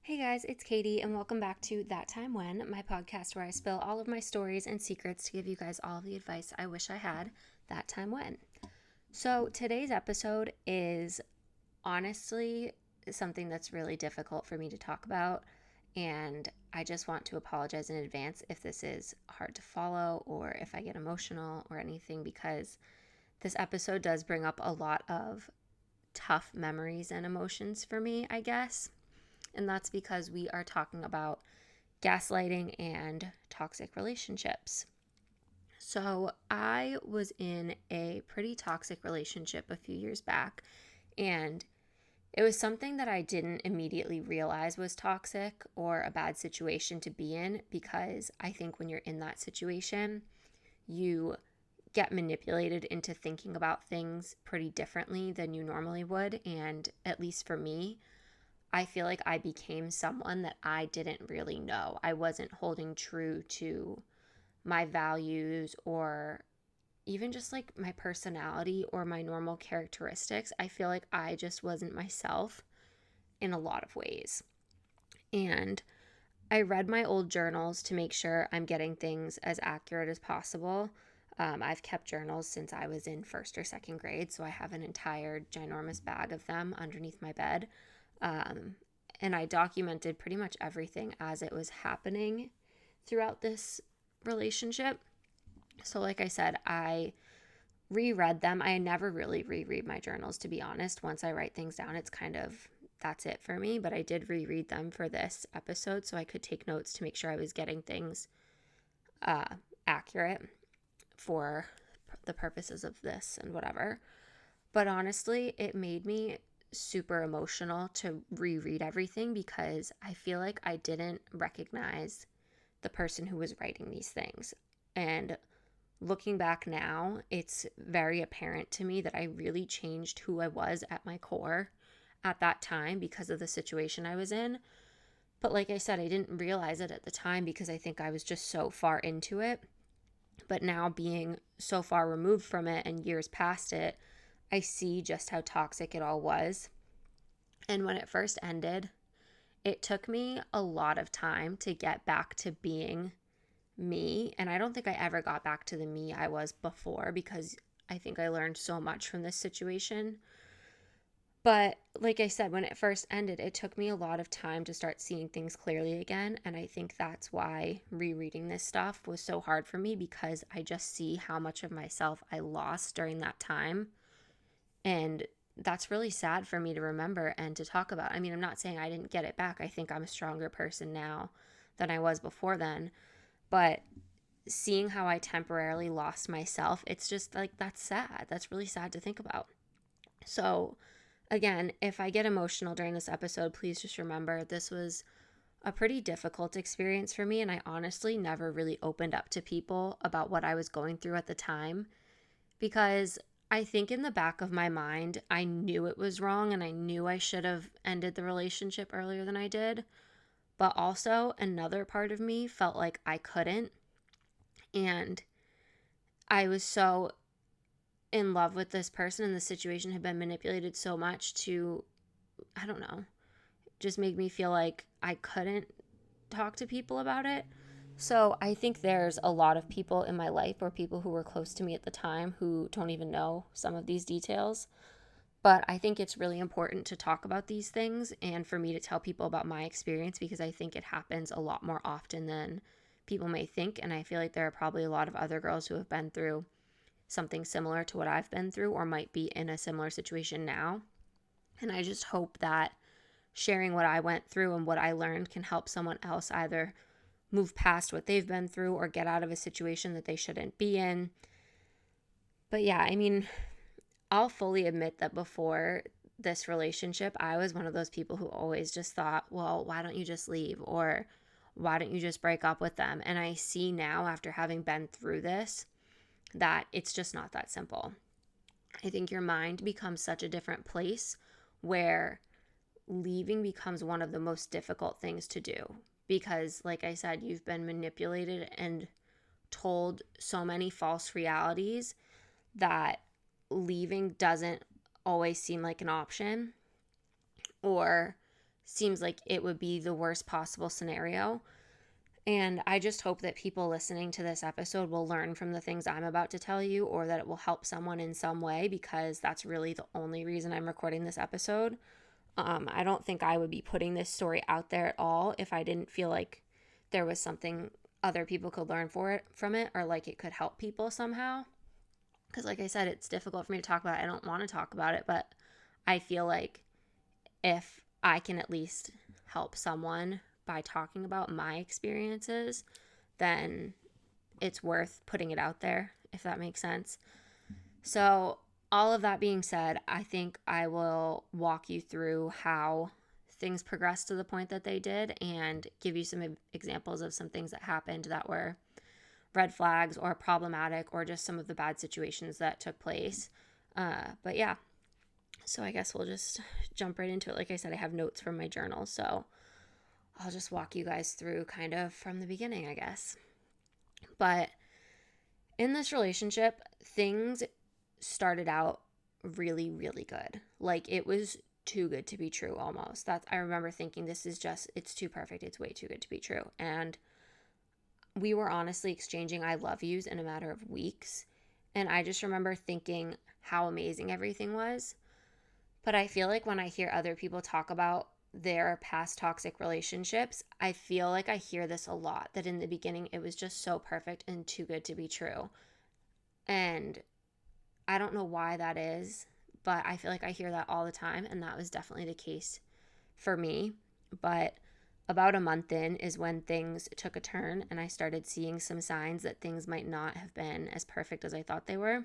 Hey guys, it's Katie, and welcome back to That Time When, my podcast where I spill all of my stories and secrets to give you guys all the advice I wish I had that time when. So, today's episode is honestly something that's really difficult for me to talk about, and I just want to apologize in advance if this is hard to follow or if I get emotional or anything, because this episode does bring up a lot of tough memories and emotions for me, I guess. And that's because we are talking about gaslighting and toxic relationships. So, I was in a pretty toxic relationship a few years back, and it was something that I didn't immediately realize was toxic or a bad situation to be in, because I think when you're in that situation, you get manipulated into thinking about things pretty differently than you normally would. And at least for me, I feel like I became someone that I didn't really know. I wasn't holding true to my values or even just like my personality or my normal characteristics. I feel like I just wasn't myself in a lot of ways. And I read my old journals to make sure I'm getting things as accurate as possible. I've kept journals since I was in first or second grade, so I have an entire ginormous bag of them underneath my bed. Um, and I documented pretty much everything as it was happening throughout this relationship. So, like I said, I reread them. I never really reread my journals, to be honest. Once I write things down, it's kind of that's it for me. But I did reread them for this episode so I could take notes to make sure I was getting things uh, accurate for the purposes of this and whatever. But honestly, it made me super emotional to reread everything because I feel like I didn't recognize the person who was writing these things. And looking back now, it's very apparent to me that I really changed who I was at my core at that time because of the situation I was in. But like I said, I didn't realize it at the time because I think I was just so far into it. But now, being so far removed from it and years past it, I see just how toxic it all was. And when it first ended, it took me a lot of time to get back to being me. And I don't think I ever got back to the me I was before because I think I learned so much from this situation. But like I said, when it first ended, it took me a lot of time to start seeing things clearly again. And I think that's why rereading this stuff was so hard for me, because I just see how much of myself I lost during that time. And that's really sad for me to remember and to talk about. I mean, I'm not saying I didn't get it back. I think I'm a stronger person now than I was before then. But seeing how I temporarily lost myself, it's just like, that's sad. That's really sad to think about. So, again, if I get emotional during this episode, please just remember this was a pretty difficult experience for me. And I honestly never really opened up to people about what I was going through at the time, because I think in the back of my mind, I knew it was wrong and I knew I should have ended the relationship earlier than I did. But also, another part of me felt like I couldn't. And I was so in love with this person, and the situation had been manipulated so much to, I don't know, just make me feel like I couldn't talk to people about it. So I think there's a lot of people in my life, or people who were close to me at the time, who don't even know some of these details. But I think it's really important to talk about these things and for me to tell people about my experience, because I think it happens a lot more often than people may think. And I feel like there are probably a lot of other girls who have been through something similar to what I've been through or might be in a similar situation now. And I just hope that sharing what I went through and what I learned can help someone else either move past what they've been through or get out of a situation that they shouldn't be in. But yeah, I mean, I'll fully admit that before this relationship, I was one of those people who always just thought, well, why don't you just leave? Or why don't you just break up with them? And I see now, after having been through this, that it's just not that simple. I think your mind becomes such a different place where leaving becomes one of the most difficult things to do, because, like I said, you've been manipulated and told so many false realities that leaving doesn't always seem like an option, or seems like it would be the worst possible scenario. And I just hope that people listening to this episode will learn from the things I'm about to tell you, or that it will help someone in some way, because that's really the only reason I'm recording this episode. I don't think I would be putting this story out there at all if I didn't feel like there was something other people could learn from it, or like it could help people somehow. Because like I said, it's difficult for me to talk about it. I don't want to talk about it, but I feel like if I can at least help someone by talking about my experiences, then it's worth putting it out there, if that makes sense. So, all of that being said, I think I will walk you through how things progressed to the point that they did, and give you some examples of some things that happened that were red flags or problematic, or just some of the bad situations that took place. But yeah, so I guess we'll just jump right into it. Like I said, I have notes from my journal, so I'll just walk you guys through kind of from the beginning, I guess. But in this relationship, things started out really, really good. Like, it was too good to be true almost. I remember thinking, it's too perfect. It's way too good to be true. And we were honestly exchanging I love yous in a matter of weeks. And I just remember thinking how amazing everything was. But I feel like when I hear other people talk about their past toxic relationships, I feel like I hear this a lot, that in the beginning it was just so perfect and too good to be true. And I don't know why that is, but I feel like I hear that all the time, and that was definitely the case for me. But about a month in is when things took a turn, and I started seeing some signs that things might not have been as perfect as I thought they were.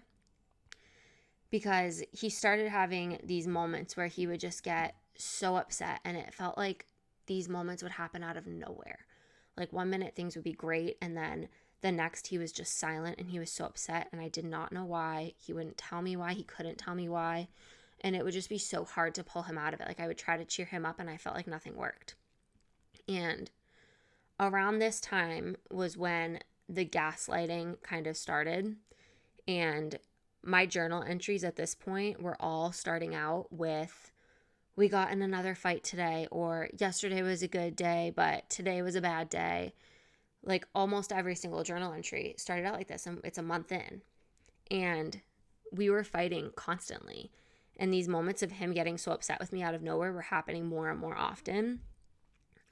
Because he started having these moments where he would just get so upset, and it felt like these moments would happen out of nowhere. Like, one minute things would be great, and then the next he was just silent, and he was so upset, and I did not know why. He wouldn't tell me why. He couldn't tell me why. And it would just be so hard to pull him out of it. Like, I would try to cheer him up, and I felt like nothing worked. And around this time was when the gaslighting kind of started. And my journal entries at this point were all starting out with, we got in another fight today, or yesterday was a good day, but today was a bad day. Like, almost every single journal entry started out like this, and it's a month in. And we were fighting constantly. And these moments of him getting so upset with me out of nowhere were happening more and more often.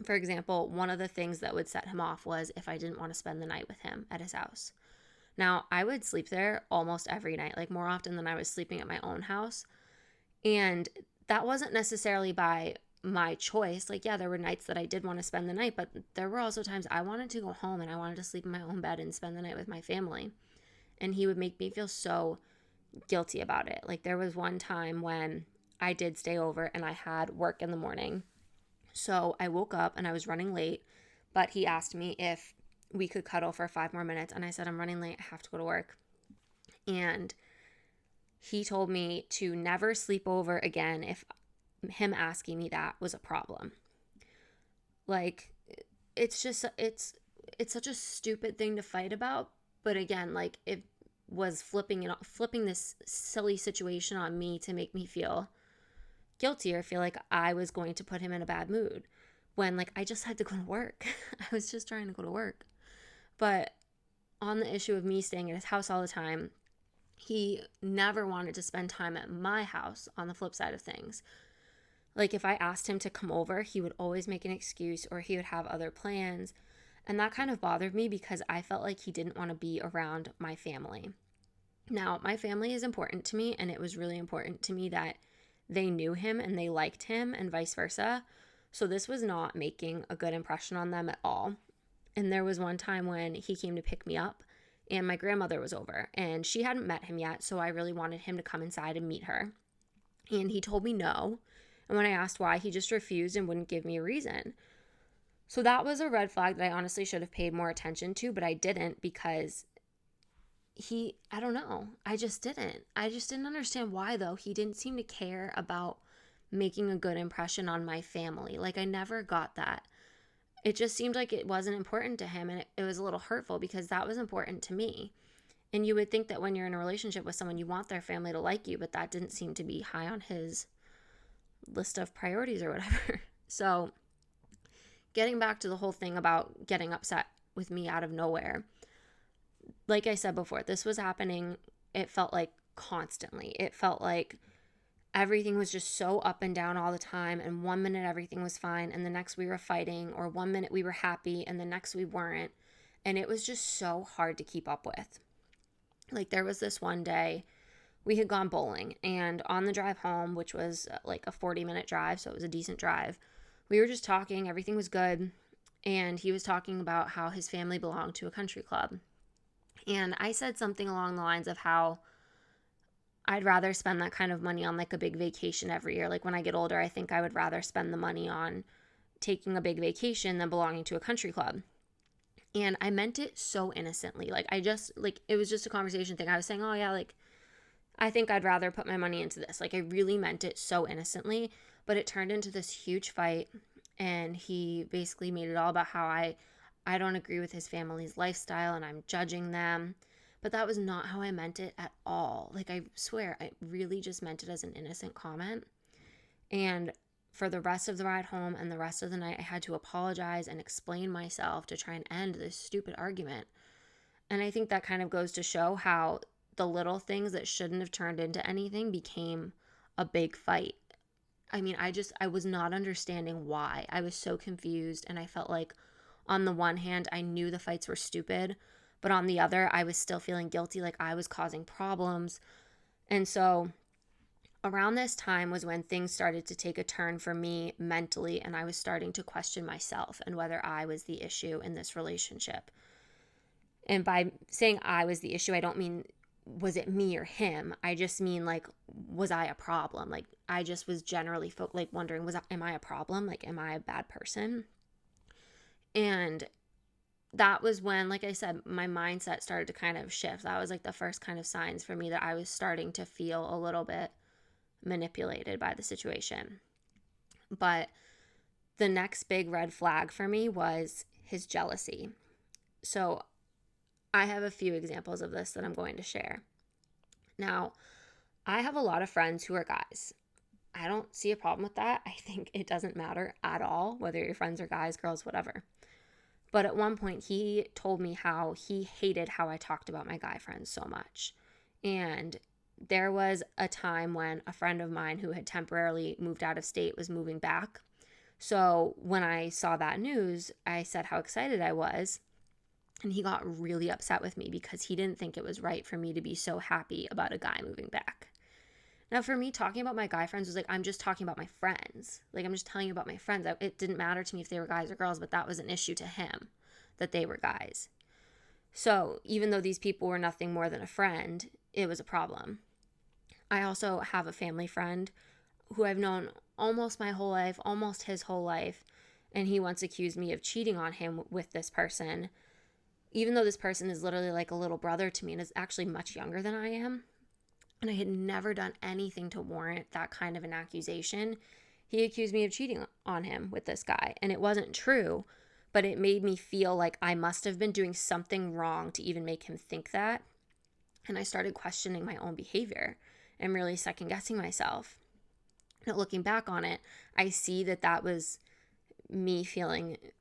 For example, one of the things that would set him off was if I didn't want to spend the night with him at his house. Now, I would sleep there almost every night, like more often than I was sleeping at my own house. And that wasn't necessarily by my choice. Like, yeah, there were nights that I did want to spend the night, but there were also times I wanted to go home and I wanted to sleep in my own bed and spend the night with my family. And he would make me feel so guilty about it. Like, there was one time when I did stay over and I had work in the morning. So I woke up and I was running late, but he asked me if we could cuddle for 5 more minutes. And I said, I'm running late. I have to go to work. And he told me to never sleep over again if him asking me that was a problem. Like, it's such a stupid thing to fight about. But again, like, it was flipping this silly situation on me to make me feel guilty or feel like I was going to put him in a bad mood, when, like, I just had to go to work. I was just trying to go to work. But on the issue of me staying at his house all the time, he never wanted to spend time at my house on the flip side of things. Like, if I asked him to come over, he would always make an excuse, or he would have other plans. And that kind of bothered me because I felt like he didn't want to be around my family. Now, my family is important to me, and it was really important to me that they knew him and they liked him, and vice versa. So this was not making a good impression on them at all. And there was one time when he came to pick me up, and my grandmother was over, and she hadn't met him yet, so I really wanted him to come inside and meet her. And he told me no. And when I asked why, he just refused and wouldn't give me a reason. So that was a red flag that I honestly should have paid more attention to, but I didn't, because I don't know. I just didn't understand why, though. He didn't seem to care about making a good impression on my family. Like, I never got that. It just seemed like it wasn't important to him, and it was a little hurtful because that was important to me. And you would think that when you're in a relationship with someone, you want their family to like you, but that didn't seem to be high on his list of priorities or whatever. So getting back to the whole thing about getting upset with me out of nowhere, like I said before, this was happening, it felt like constantly. It felt like everything was just so up and down all the time, and one minute everything was fine and the next we were fighting, or one minute we were happy and the next we weren't. And it was just so hard to keep up with. Like there was this one day we had gone bowling, and on the drive home, which was like a 40-minute drive, so it was a decent drive, we were just talking, everything was good, and he was talking about how his family belonged to a country club. And I said something along the lines of how I'd rather spend that kind of money on like a big vacation every year. Like when I get older, I think I would rather spend the money on taking a big vacation than belonging to a country club. And I meant it so innocently. Like it was just a conversation thing. I was saying, oh yeah, like I think I'd rather put my money into this. Like I really meant it so innocently, but it turned into this huge fight. And he basically made it all about how I don't agree with his family's lifestyle and I'm judging them. But that was not how I meant it at all. Like I swear, I really just meant it as an innocent comment. And for the rest of the ride home and the rest of the night, I had to apologize and explain myself to try and end this stupid argument. And I think that kind of goes to show how the little things that shouldn't have turned into anything became a big fight. I mean, I was not understanding why. I was so confused, and I felt like on the one hand, I knew the fights were stupid, but on the other, I was still feeling guilty, like I was causing problems. And so around this time was when things started to take a turn for me mentally, and I was starting to question myself and whether I was the issue in this relationship. And by saying I was the issue, I don't mean was it me or him. I just mean like, was I a problem? Like I just was generally wondering, am I a problem? Like, am I a bad person? And that was when, like I said, my mindset started to kind of shift. That was like the first kind of signs for me that I was starting to feel a little bit manipulated by the situation. But the next big red flag for me was his jealousy. So I have a few examples of this that I'm going to share. Now, I have a lot of friends who are guys. I don't see a problem with that. I think it doesn't matter at all whether your friends are guys, girls, whatever. But at one point, he told me how he hated how I talked about my guy friends so much. And there was a time when a friend of mine who had temporarily moved out of state was moving back. So when I saw that news, I said how excited I was. And he got really upset with me because he didn't think it was right for me to be so happy about a guy moving back. Now, for me, talking about my guy friends was like, I'm just talking about my friends. Like, I'm just telling you about my friends. It didn't matter to me if they were guys or girls, but that was an issue to him, that they were guys. So even though these people were nothing more than a friend, it was a problem. I also have a family friend who I've known almost my whole life, almost his whole life, and he once accused me of cheating on him with this person, even though this person is literally like a little brother to me and is actually much younger than I am. And I had never done anything to warrant that kind of an accusation. He accused me of cheating on him with this guy, and it wasn't true, but it made me feel like I must have been doing something wrong to even make him think that. And I started questioning my own behavior and really second guessing myself. Now, looking back on it, I see that was me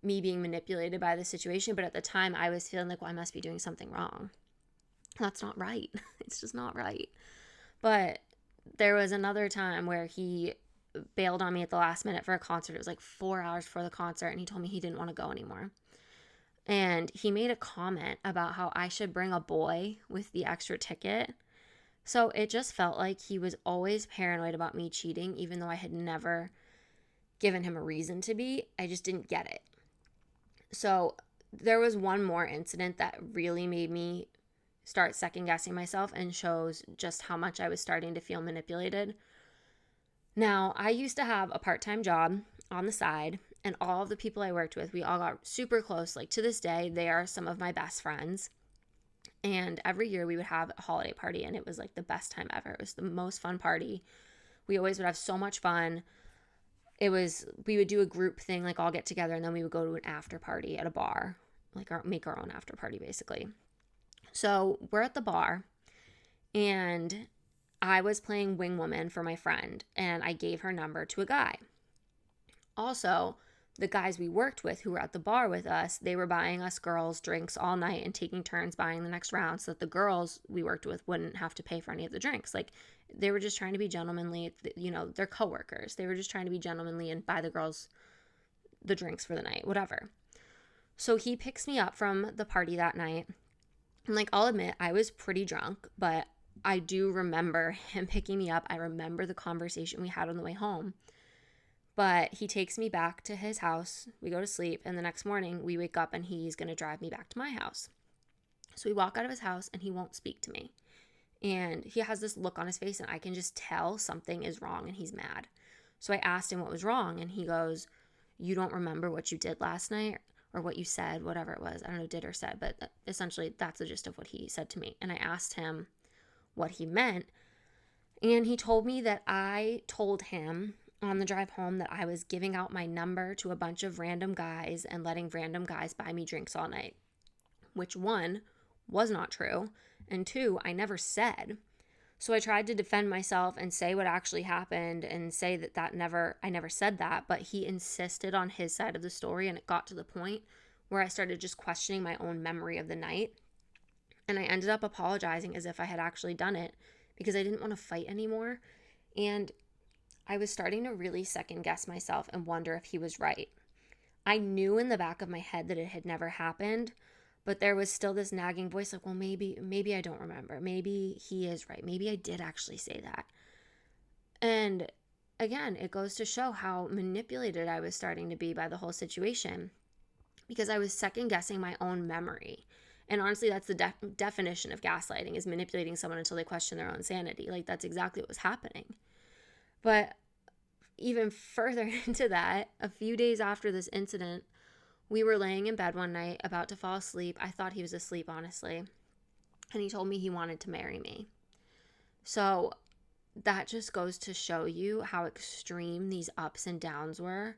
being manipulated by the situation, but at the time I was feeling like, well, I must be doing something wrong. That's not right. It's just not right. But there was another time where he bailed on me at the last minute for a concert. It was like 4 hours before the concert, and he told me he didn't want to go anymore. And he made a comment about how I should bring a boy with the extra ticket. So it just felt like he was always paranoid about me cheating, even though I had never given him a reason to be. I just didn't get it. So there was one more incident that really made me start second guessing myself and shows just how much I was starting to feel manipulated. Now, I used to have a part-time job on the side, and all of the people I worked with, we all got super close. Like to this day, they are some of my best friends. And every year we would have a holiday party, and it was like the best time ever. It was the most fun party. We always would have so much fun. We would do a group thing, like all get together, and then we would go to an after party at a bar, like make our own after party basically. So we're at the bar, and I was playing wing woman for my friend, and I gave her number to a guy. Also, the guys we worked with who were at the bar with us, they were buying us girls drinks all night and taking turns buying the next round so that the girls we worked with wouldn't have to pay for any of the drinks. Like, they were just trying to be gentlemanly. You know, they're coworkers. They were just trying to be gentlemanly and buy the girls the drinks for the night, whatever. So he picks me up from the party that night. And like, I'll admit, I was pretty drunk, but I do remember him picking me up. I remember the conversation we had on the way home. But he takes me back to his house. We go to sleep. And the next morning, we wake up and he's going to drive me back to my house. So we walk out of his house and he won't speak to me. And he has this look on his face and I can just tell something is wrong and he's mad. So I asked him what was wrong. And he goes, "You don't remember what you did last night or what you said," whatever it was. I don't know, did or said, but essentially that's the gist of what he said to me. And I asked him what he meant. And he told me that I told him on the drive home that I was giving out my number to a bunch of random guys and letting random guys buy me drinks all night, which, one, was not true, and two, I never said. So I tried to defend myself and say what actually happened and say that I never said that, but he insisted on his side of the story, and it got to the point where I started just questioning my own memory of the night. And I ended up apologizing as if I had actually done it because I didn't want to fight anymore. And I was starting to really second guess myself and wonder if he was right. I knew in the back of my head that it had never happened, but there was still this nagging voice like, well, maybe I don't remember. Maybe he is right. Maybe I did actually say that. And again, it goes to show how manipulated I was starting to be by the whole situation because I was second guessing my own memory. And honestly, that's the definition of gaslighting, is manipulating someone until they question their own sanity. Like, that's exactly what was happening. But even further into that, a few days after this incident, we were laying in bed one night about to fall asleep. I thought he was asleep, honestly. And he told me he wanted to marry me. So that just goes to show you how extreme these ups and downs were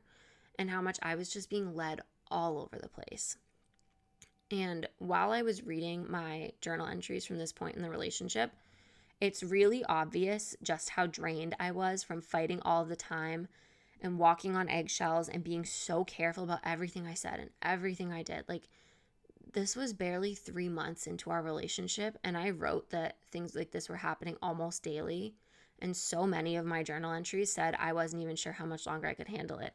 and how much I was just being led all over the place. And while I was reading my journal entries from this point in the relationship, it's really obvious just how drained I was from fighting all the time and walking on eggshells and being so careful about everything I said and everything I did. Like, this was barely 3 months into our relationship, and I wrote that things like this were happening almost daily. And so many of my journal entries said I wasn't even sure how much longer I could handle it.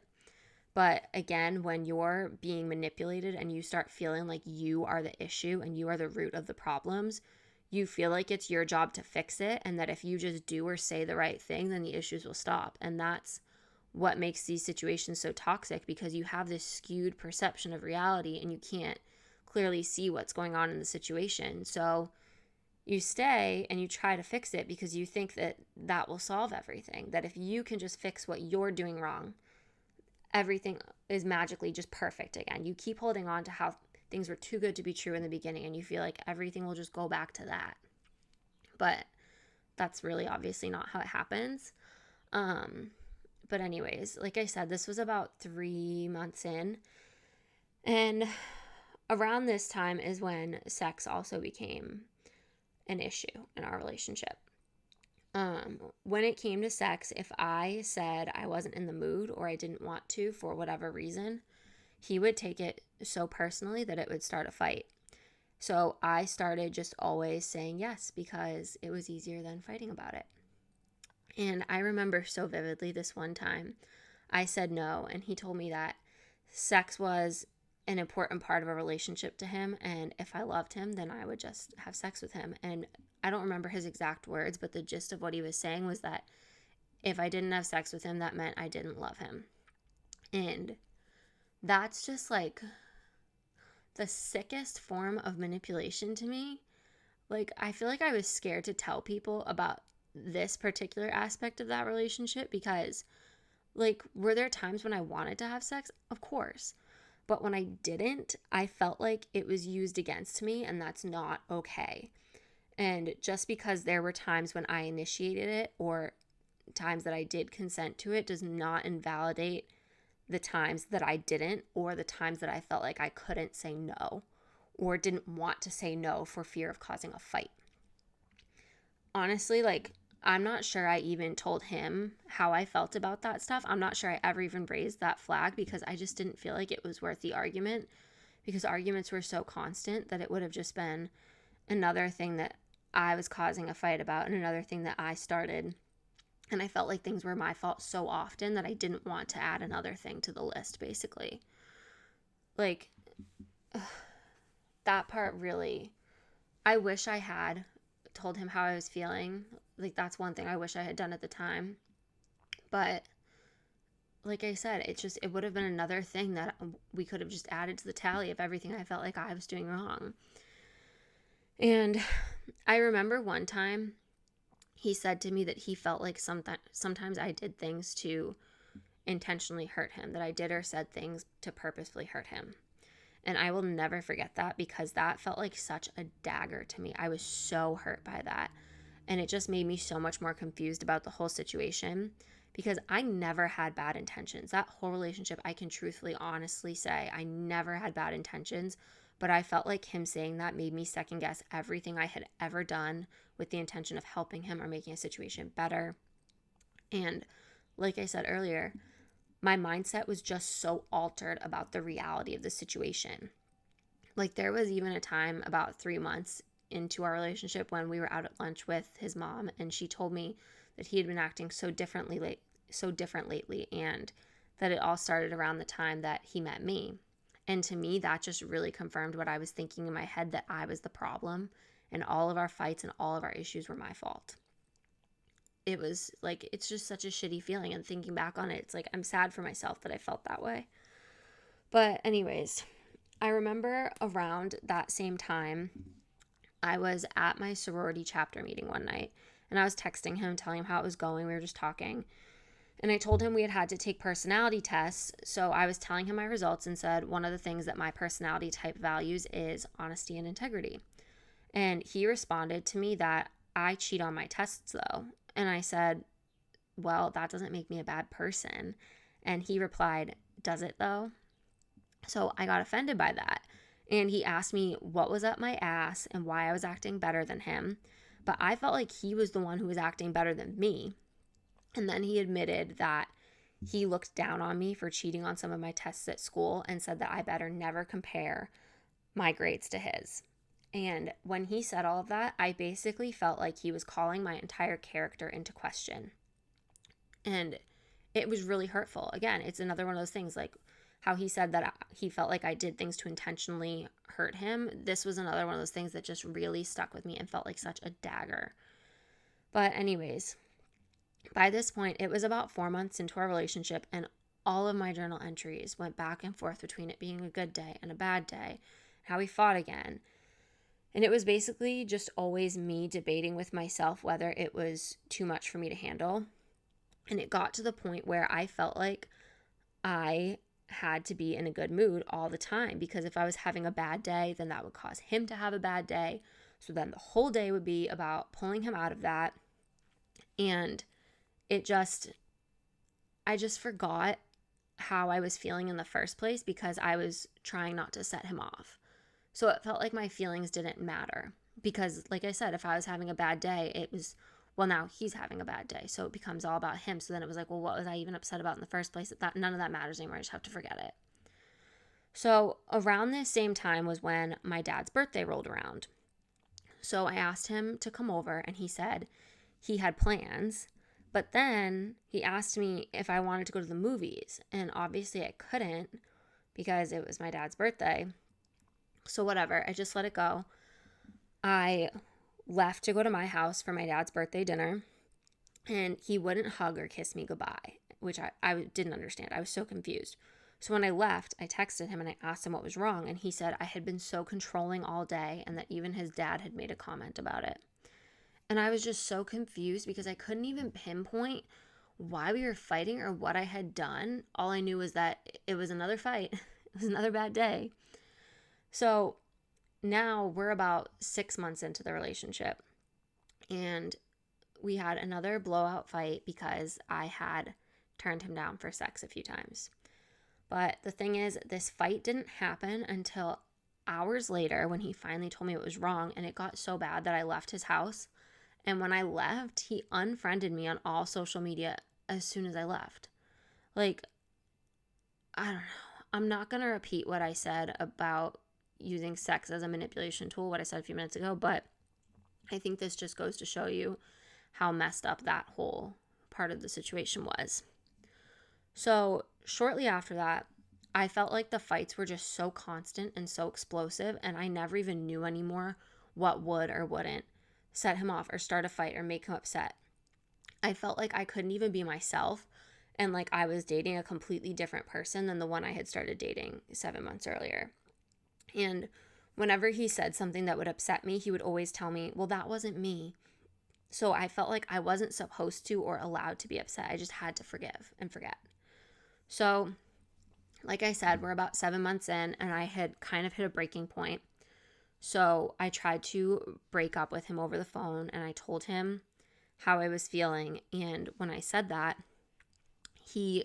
But again, when you're being manipulated and you start feeling like you are the issue and you are the root of the problems, you feel like it's your job to fix it, and that if you just do or say the right thing, then the issues will stop. And that's what makes these situations so toxic, because you have this skewed perception of reality and you can't clearly see what's going on in the situation. So you stay and you try to fix it because you think that that will solve everything, that if you can just fix what you're doing wrong, everything is magically just perfect again. You keep holding on to how things were too good to be true in the beginning, and you feel like everything will just go back to that. But that's really obviously not how it happens. But anyways, like I said, this was about 3 months in. And around this time is when sex also became an issue in our relationship. When it came to sex, if I said I wasn't in the mood or I didn't want to for whatever reason, he would take it so personally that it would start a fight. So I started just always saying yes because it was easier than fighting about it. And I remember so vividly this one time I said no, and he told me that sex was an important part of a relationship to him, and if I loved him, then I would just have sex with him. And I don't remember his exact words, but the gist of what he was saying was that if I didn't have sex with him, that meant I didn't love him. And that's just like the sickest form of manipulation to me. Like, I feel like I was scared to tell people about this particular aspect of that relationship because, like, were there times when I wanted to have sex? Of course. But when I didn't, I felt like it was used against me, and that's not okay. And just because there were times when I initiated it or times that I did consent to it does not invalidate the times that I didn't, or the times that I felt like I couldn't say no or didn't want to say no for fear of causing a fight. Honestly, like, I'm not sure I even told him how I felt about that stuff. I'm not sure I ever even raised that flag because I just didn't feel like it was worth the argument, because arguments were so constant that it would have just been another thing that I was causing a fight about and another thing that I started. And I felt like things were my fault so often that I didn't want to add another thing to the list, basically. Like, that part really, I wish I had told him how I was feeling. Like, that's one thing I wish I had done at the time. But like I said, it would have been another thing that we could have just added to the tally of everything I felt like I was doing wrong. And I remember one time he said to me that he felt like sometimes I did things to intentionally hurt him, that I did or said things to purposefully hurt him. And I will never forget that, because that felt like such a dagger to me. I was so hurt by that. And it just made me so much more confused about the whole situation, because I never had bad intentions. That whole relationship, I can truthfully, honestly say, I never had bad intentions. But I felt like him saying that made me second guess everything I had ever done with the intention of helping him or making a situation better. And like I said earlier, my mindset was just so altered about the reality of the situation. Like, there was even a time about 3 months into our relationship when we were out at lunch with his mom, and she told me that he had been acting so different lately, and that it all started around the time that he met me. And to me, that just really confirmed what I was thinking in my head, that I was the problem and all of our fights and all of our issues were my fault. It was like, it's just such a shitty feeling, and thinking back on it, it's like I'm sad for myself that I felt that way. But anyways, I remember around that same time, I was at my sorority chapter meeting one night, and I was texting him, telling him how it was going. We were just talking. And I told him we had to take personality tests. So I was telling him my results and said one of the things that my personality type values is honesty and integrity. And he responded to me that I cheat on my tests, though. And I said, well, that doesn't make me a bad person. And he replied, does it though? So I got offended by that. And he asked me what was up my ass and why I was acting better than him. But I felt like he was the one who was acting better than me. And then he admitted that he looked down on me for cheating on some of my tests at school and said that I better never compare my grades to his. And when he said all of that, I basically felt like he was calling my entire character into question. And it was really hurtful. Again, it's another one of those things, like how he said that he felt like I did things to intentionally hurt him. This was another one of those things that just really stuck with me and felt like such a dagger. But anyways, by this point, it was about 4 months into our relationship, and all of my journal entries went back and forth between it being a good day and a bad day, how we fought again. And it was basically just always me debating with myself whether it was too much for me to handle. And it got to the point where I felt like I had to be in a good mood all the time, because if I was having a bad day, then that would cause him to have a bad day. So then the whole day would be about pulling him out of that. And I just forgot how I was feeling in the first place because I was trying not to set him off. So it felt like my feelings didn't matter because, like I said, if I was having a bad day, it was, well, now he's having a bad day. So it becomes all about him. So then it was like, well, what was I even upset about in the first place? That none of that matters anymore. I just have to forget it. So around this same time was when my dad's birthday rolled around. So I asked him to come over, and he said he had plans. But then he asked me if I wanted to go to the movies. And obviously I couldn't because it was my dad's birthday. So whatever, I just let it go. I left to go to my house for my dad's birthday dinner. And he wouldn't hug or kiss me goodbye, which I didn't understand. I was so confused. So when I left, I texted him and I asked him what was wrong. And he said I had been so controlling all day and that even his dad had made a comment about it. And I was just so confused because I couldn't even pinpoint why we were fighting or what I had done. All I knew was that it was another fight. It was another bad day. So now we're about 6 months into the relationship. And we had another blowout fight because I had turned him down for sex a few times. But the thing is, this fight didn't happen until hours later when he finally told me it was wrong. And it got so bad that I left his house And when I left, he unfriended me on all social media as soon as I left. Like, I don't know. I'm not going to repeat what I said about using sex as a manipulation tool, what I said a few minutes ago, but I think this just goes to show you how messed up that whole part of the situation was. So shortly after that, I felt like the fights were just so constant and so explosive, and I never even knew anymore what would or wouldn't set him off or start a fight or make him upset. I felt like I couldn't even be myself, and like I was dating a completely different person than the one I had started dating 7 months earlier. And whenever he said something that would upset me, he would always tell me, well, that wasn't me. So I felt like I wasn't supposed to or allowed to be upset. I just had to forgive and forget. So, like I said, we're about 7 months in, and I had kind of hit a breaking point. So I tried to break up with him over the phone, and I told him how I was feeling. And when I said that, he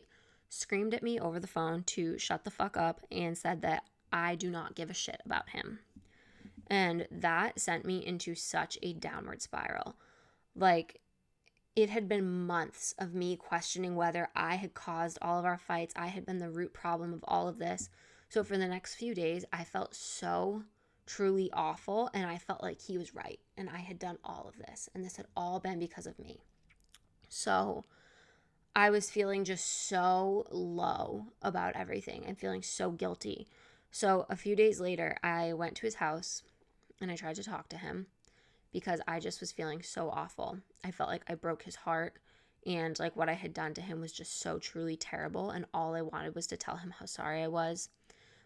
screamed at me over the phone to shut the fuck up and said that I do not give a shit about him. And that sent me into such a downward spiral. Like, it had been months of me questioning whether I had caused all of our fights. I had been the root problem of all of this. So for the next few days, I felt so truly awful, and I felt like he was right, and I had done all of this, and this had all been because of me. So I was feeling just so low about everything and feeling so guilty. So a few days later, I went to his house and I tried to talk to him because I just was feeling so awful. I felt like I broke his heart, and like what I had done to him was just so truly terrible, and all I wanted was to tell him how sorry I was,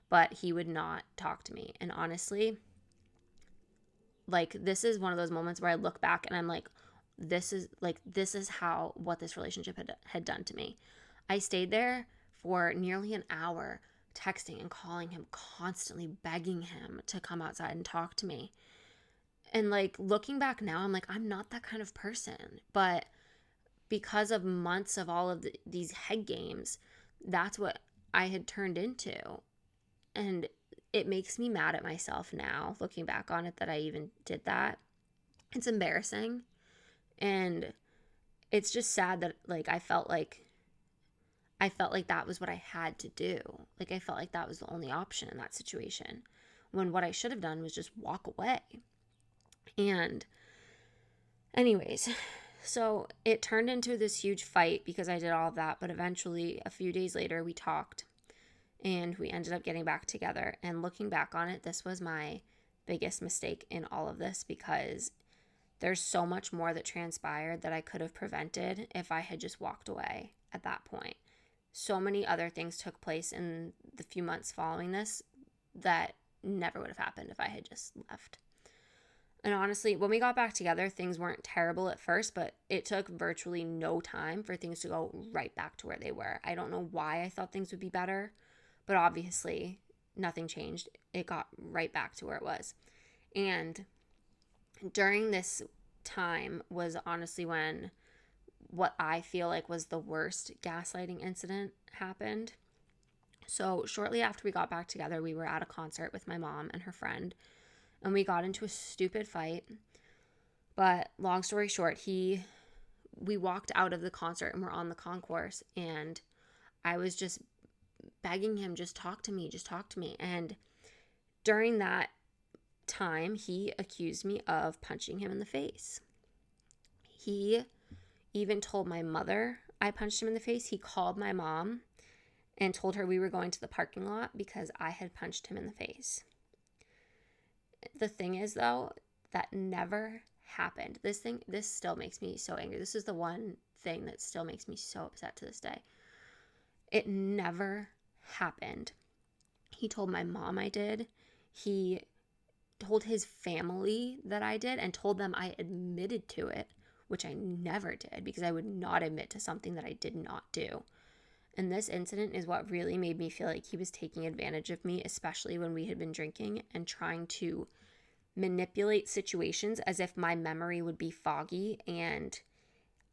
but he would not talk to me. And honestly, like, this is one of those moments where I look back and I'm like, this is how what this relationship had done to me. I stayed there for nearly an hour, texting and calling him, constantly begging him to come outside and talk to me. And like, looking back now, I'm like, I'm not that kind of person. But because of months of all of these head games, that's what I had turned into. And it makes me mad at myself now, looking back on it, that I even did that. It's embarrassing. And it's just sad that like I felt like that was what I had to do. Like, I felt like that was the only option in that situation, when what I should have done was just walk away. And anyways, so it turned into this huge fight because I did all of that. But eventually, a few days later, we talked and we ended up getting back together. And looking back on it, this was my biggest mistake in all of this, because there's so much more that transpired that I could have prevented if I had just walked away at that point. So many other things took place in the few months following this that never would have happened if I had just left. And honestly, when we got back together, things weren't terrible at first, but it took virtually no time for things to go right back to where they were. I don't know why I thought things would be better, but obviously nothing changed. It got right back to where it was. And during this time was honestly when what I feel like was the worst gaslighting incident happened. So shortly after we got back together, we were at a concert with my mom and her friend, and we got into a stupid fight. But long story short, we walked out of the concert and we're on the concourse, and I was just begging him, just talk to me. And during that time, he accused me of punching him in the face. He even told my mother I punched him in the face. He called my mom and told her we were going to the parking lot because I had punched him in the face. The thing is, though, that never happened. This still makes me so angry. This is the one thing that still makes me so upset to this day. It never happened. He told my mom I did. He told his family that I did, and told them I admitted to it, which I never did, because I would not admit to something that I did not do. And this incident is what really made me feel like he was taking advantage of me, especially when we had been drinking, and trying to manipulate situations as if my memory would be foggy, and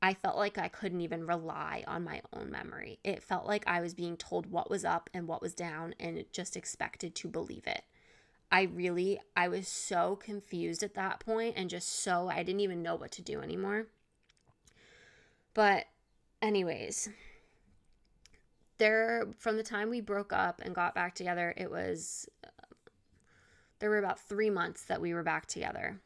I felt like I couldn't even rely on my own memory. It felt like I was being told what was up and what was down, and just expected to believe it. I was so confused at that point and I didn't even know what to do anymore. But anyways, from the time we broke up and got back together, there were about 3 months that we were back together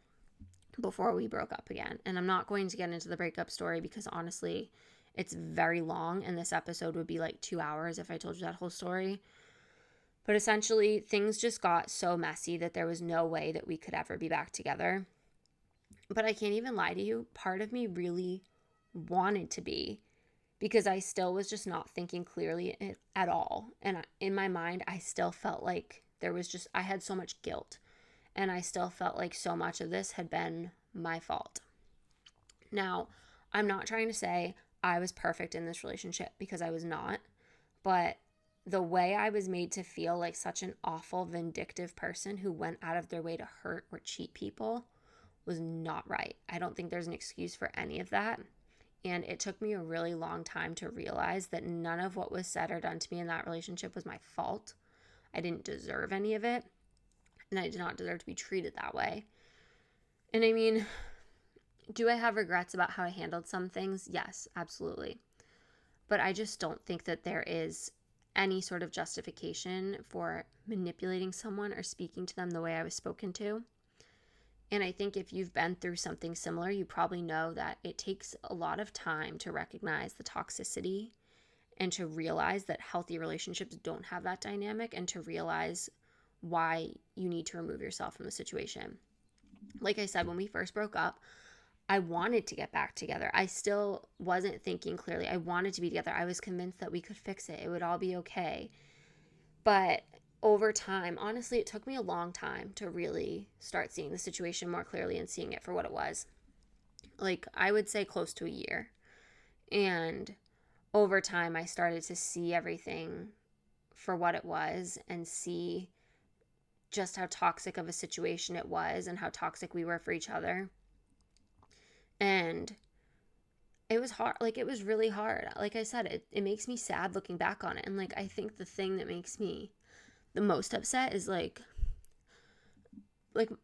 before we broke up again. And I'm not going to get into the breakup story because honestly, it's very long and this episode would be like 2 hours if I told you that whole story. But essentially, things just got so messy that there was no way that we could ever be back together. But I can't even lie to you, part of me really wanted to be, because I still was just not thinking clearly at all. And in my mind, I still felt like I had so much guilt. And I still felt like so much of this had been my fault. Now, I'm not trying to say I was perfect in this relationship because I was not. But the way I was made to feel like such an awful, vindictive person who went out of their way to hurt or cheat people was not right. I don't think there's an excuse for any of that. And it took me a really long time to realize that none of what was said or done to me in that relationship was my fault. I didn't deserve any of it. And I did not deserve to be treated that way. And I mean, do I have regrets about how I handled some things? Yes, absolutely. But I just don't think that there is any sort of justification for manipulating someone or speaking to them the way I was spoken to. And I think if you've been through something similar, you probably know that it takes a lot of time to recognize the toxicity and to realize that healthy relationships don't have that dynamic and to realize why you need to remove yourself from the situation. Like I said, when we first broke up, I wanted to get back together. I still wasn't thinking clearly. I wanted to be together. I was convinced that we could fix it. It would all be okay. But over time, honestly, it took me a long time to really start seeing the situation more clearly and seeing it for what it was. Like, I would say close to a year. And over time, I started to see everything for what it was and see just how toxic of a situation it was and how toxic we were for each other. And it was hard. Like, it was really hard. Like I said, it makes me sad looking back on it. And like, I think the thing that makes me the most upset is like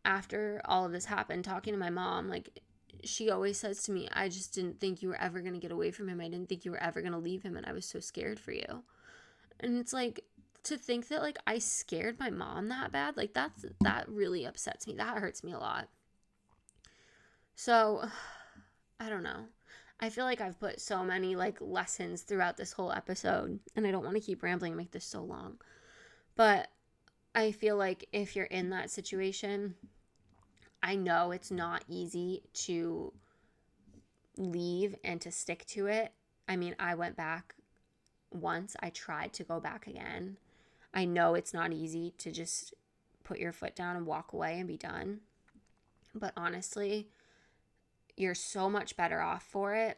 after all of this happened, talking to my mom, like she always says to me, I just didn't think you were ever going to get away from him. I didn't think you were ever going to leave him. And I was so scared for you. And it's like, to think that like I scared my mom that bad, like that really upsets me. That hurts me a lot. So I don't know. I feel like I've put so many like lessons throughout this whole episode, and I don't want to keep rambling and make this so long. But I feel like if you're in that situation, I know it's not easy to leave and to stick to it. I mean, I went back once. I tried to go back again. I know it's not easy to just put your foot down and walk away and be done. But honestly, you're so much better off for it.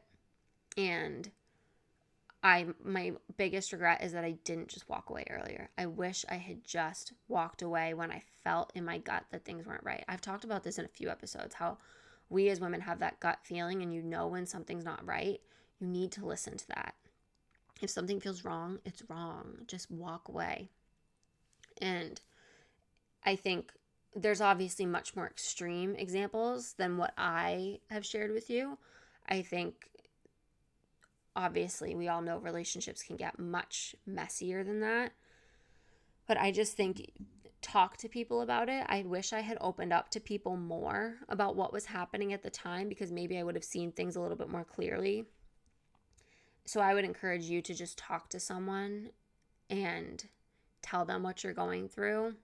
And my biggest regret is that I didn't just walk away earlier. I wish I had just walked away when I felt in my gut that things weren't right. I've talked about this in a few episodes, how we as women have that gut feeling, and you know when something's not right. You need to listen to that. If something feels wrong, it's wrong. Just walk away. And I think there's obviously much more extreme examples than what I have shared with you. I think obviously we all know relationships can get much messier than that. But I just think talk to people about it. I wish I had opened up to people more about what was happening at the time, because maybe I would have seen things a little bit more clearly. So I would encourage you to just talk to someone and tell them what you're going through,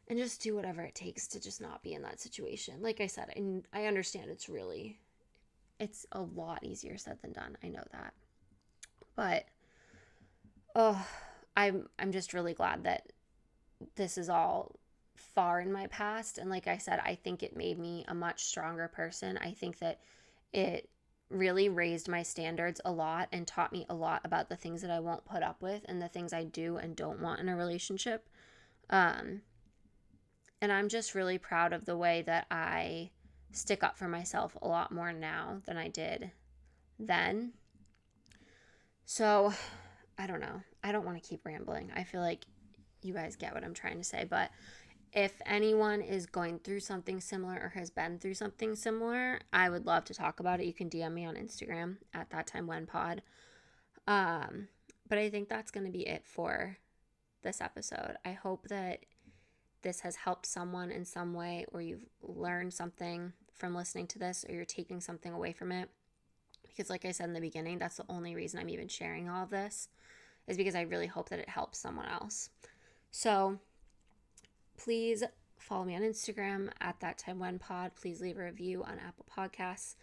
and just do whatever it takes to just not be in that situation. Like I said, I understand it's a lot easier said than done. I know that. But I'm just really glad that this is all far in my past. And like I said, I think it made me a much stronger person. I think that it really raised my standards a lot and taught me a lot about the things that I won't put up with and the things I do and don't want in a relationship. And I'm just really proud of the way that I stick up for myself a lot more now than I did then. So, I don't know. I don't want to keep rambling. I feel like you guys get what I'm trying to say, but if anyone is going through something similar or has been through something similar, I would love to talk about it. You can DM me on Instagram at thattimewhenpod. But I think that's going to be it for this episode. I hope that this has helped someone in some way, or you've learned something from listening to this, or you're taking something away from it. Because like I said in the beginning, that's the only reason I'm even sharing all of this, is because I really hope that it helps someone else. So please follow me on Instagram at thattimewhenpod. Please leave a review on Apple Podcasts.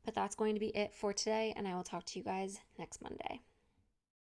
But that's going to be it for today, and I will talk to you guys next Monday.